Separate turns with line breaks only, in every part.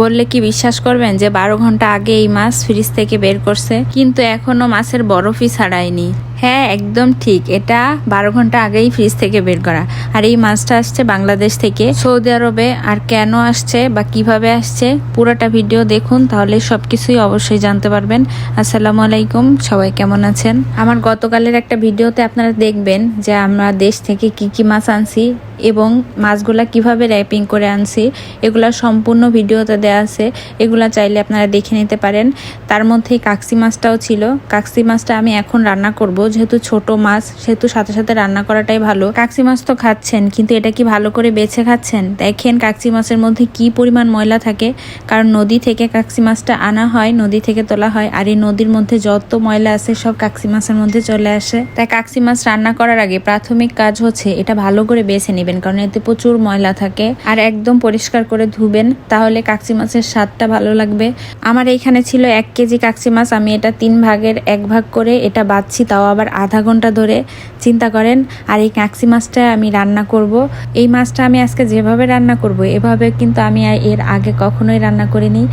বললে কি বিশ্বাস করবেন যে 12 ঘন্টা আগে এই মাছ ফ্রিজ থেকে বের করছে, কিন্তু এখনো মাছের বরফই ছাড়ায়নি। হ্যাঁ, একদম ঠিক, এটা 12 ঘন্টা আগেই ফ্রিজ থেকে বের করা। আর এই মাছটা আসছে বাংলাদেশ থেকে সৌদি আরবে। আর কেন আসছে বা কিভাবে আসছে পুরোটা ভিডিও দেখুন, তাহলে সবকিছুই অবশ্যই জানতে পারবেন। আসসালামু আলাইকুম, সবাই কেমন আছেন? আমার গতকালের একটা ভিডিওতে আপনারা দেখবেন যে আমরা দেশ থেকে কি কি মাছ আনছি এবং মাছগুলা কিভাবে র্যাপিং করে আনছি, এগুলা সম্পূর্ণ ভিডিওতে দেওয়া আছে। এগুলা চাইলে আপনারা দেখে নিতে পারেন। তার মধ্যে কাকসি মাছটাও ছিল। কাকসি মাছটা আমি এখন রান্না করব, যেহেতু ছোট মাছ সেহেতু সাথে সাথে রান্না করাটাই ভালো। কাকসি মাছ তো খাচ্ছেন, কিন্তু এটা কি ভালো করে বেছে খাচ্ছেন? দেখেন কাকসি মাছের মধ্যে কি পরিমাণ ময়লা থাকে, কারণ নদী থেকে কাকসি মাছটা আনা হয়, নদী থেকে তোলা হয়। আর এই নদীর মধ্যে যত ময়লা আছে সব কাকসি মাছের মধ্যে চলে আসে। তাই কাকসি মাছ রান্না করার আগে প্রাথমিক কাজ হচ্ছে এটা ভালো করে বেছে নেবেন, কারণ এতে প্রচুর ময়লা থাকে। আর একদম পরিষ্কার করে ধুবেন, তাহলে কাকসি মাছের স্বাদটা ভালো লাগবে। আমার এইখানে ছিল 1 কেজি কাকসি মাছ। আমি এটা 3 ভাগের 1 ভাগ করে এটা বাছছি, তাও আবার আধা ঘন্টা ধরে। চিন্তা করেন। আর এই কাকসি মাছটা আমি রান্না করব। এই মাছটা আমি আজকে যেভাবে রান্না করব এভাবে কিন্তু আমি এর আগে কখনোই রান্না করিনি।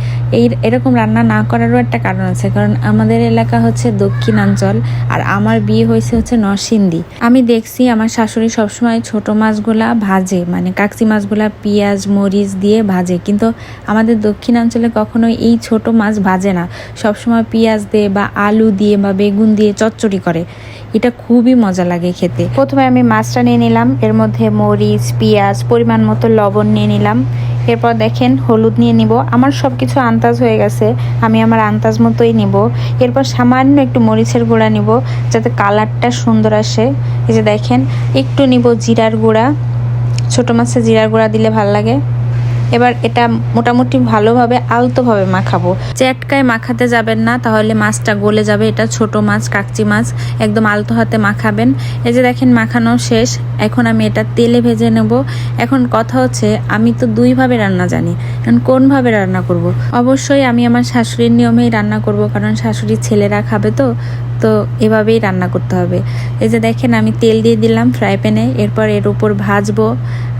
এরকম রান্না না করারও একটা কারণ আছে, কারণ আমাদের এলাকা হচ্ছে দক্ষিণাঞ্চল আর আমার বিয়ে হয়েছে হচ্ছে নরসিংদী। আমি দেখছি আমার শাশুড়ি সবসময় ছোট মাছগুলা ভাজে, মানে কাকসি মাছগুলা পেঁয়াজ মরিচ দিয়ে ভাজে, কিন্তু আমাদের দক্ষিণাঞ্চলে কখনোই এই ছোট মাছ ভাজে না, সবসময় পেঁয়াজ দিয়ে বা আলু দিয়ে বা বেগুন দিয়ে চচ্চড়ি করে। এটা খুবই মজা লাগে খেতে। প্রথমে আমি মাছটা নিয়ে নিলাম, এর মধ্যে মরিচ পেঁয়াজ পরিমাণ মতো লবণ নিয়ে নিলাম। এরপর দেখেন হলুদ নিয়ে নিব। আমার সব কিছু আন্দাজ হয়ে গেছে, আমি আমার আন্দাজ মতোই নিব। এরপর সামান্য একটু মরিচের গুঁড়া নিব, যাতে কালারটা সুন্দর আসে। এই যে দেখেন, একটু নিব জিরার গুঁড়া, ছোট মাছে জিরার গুঁড়া দিলে ভালো লাগে। এবার এটা মোটামুটি ভালোভাবে আলতোভাবে মাখাবো, চ্যাটকায় মাখাতে যাবেন না, তাহলে মাছটা গলে যাবে। এটা ছোট মাছ, কাকচি মাছ, একদম আলতো হাতে মাখাবেন। এই যে দেখেন মাখানো শেষ। এখন আমি এটা তেলে ভেজে নেব। এখন কথা হচ্ছে আমি তো 2 ভাবে রান্না জানি, এখন কোনভাবে রান্না করব? অবশ্যই আমি আমার শাশুড়ির নিয়মেই রান্না করব, কারণ শাশুড়ির ছেলেরা খাবে তো এভাবেই রান্না করতে হবে। এই যে দেখেন আমি তেল দিয়ে দিলাম ফ্রাই প্যানে, এরপর এর উপর ভাজবো।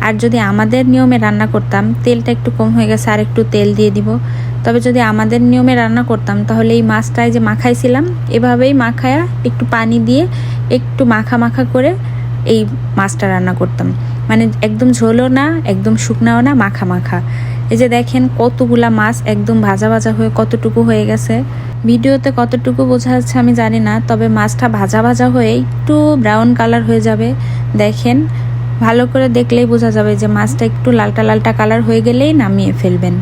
আর যদি আমাদের নিয়মে রান্না করতাম, তেলটা একটু কম হয়ে গেছে, আর একটু তেল দিয়ে দিব। তবে যদি আমাদের নিয়মে রান্না করতাম, তাহলে এই মাছটায় যে মাখাইছিলাম এভাবেই মাখায়া একটু পানি দিয়ে একটু মাখা মাখা করে এই মাছটা রান্না করতাম, মানে একদম ঝোলও না একদম শুকনাও না, মাখা মাখা। এই যে দেখেন কতগুলা মাছ একদম ভাজা ভাজা হয়ে কতটুকু হয়ে গেছে। ভিডিওতে কতটুকু বোঝা যাচ্ছে আমি জানি না, তবে মাছটা ভাজা ভাজা হয়ে একটু ব্রাউন কালার হয়ে যাবে। দেখেন ভালো করে দেখলেই বোঝা যাবে যে মাছটা একটু লালটা লালটা কালার হয়ে গেলেই নামিয়ে ফেলবেন।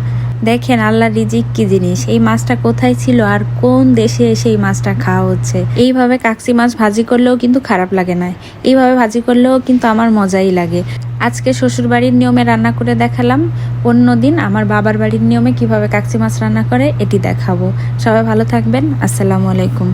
দেখেন আল্লাহর রিজিক কি জিনিস, এই মাছটা কোথায় ছিল আর কোন দেশে এসে এই মাছটা খাওয়া হচ্ছে। এইভাবে কাকসি মাছ ভাজি করলেও কিন্তু খারাপ লাগে না, এইভাবে ভাজি করলেও কিন্তু আমার মজাই লাগে। আজকে শ্বশুর বাড়ির নিয়মে রান্না করে দেখালাম, অন্যদিন আমার বাবার বাড়ির নিয়মে কিভাবে কাকসি মাছ রান্না করে এটি দেখাবো। সবাই ভালো থাকবেন। আসসালামু আলাইকুম।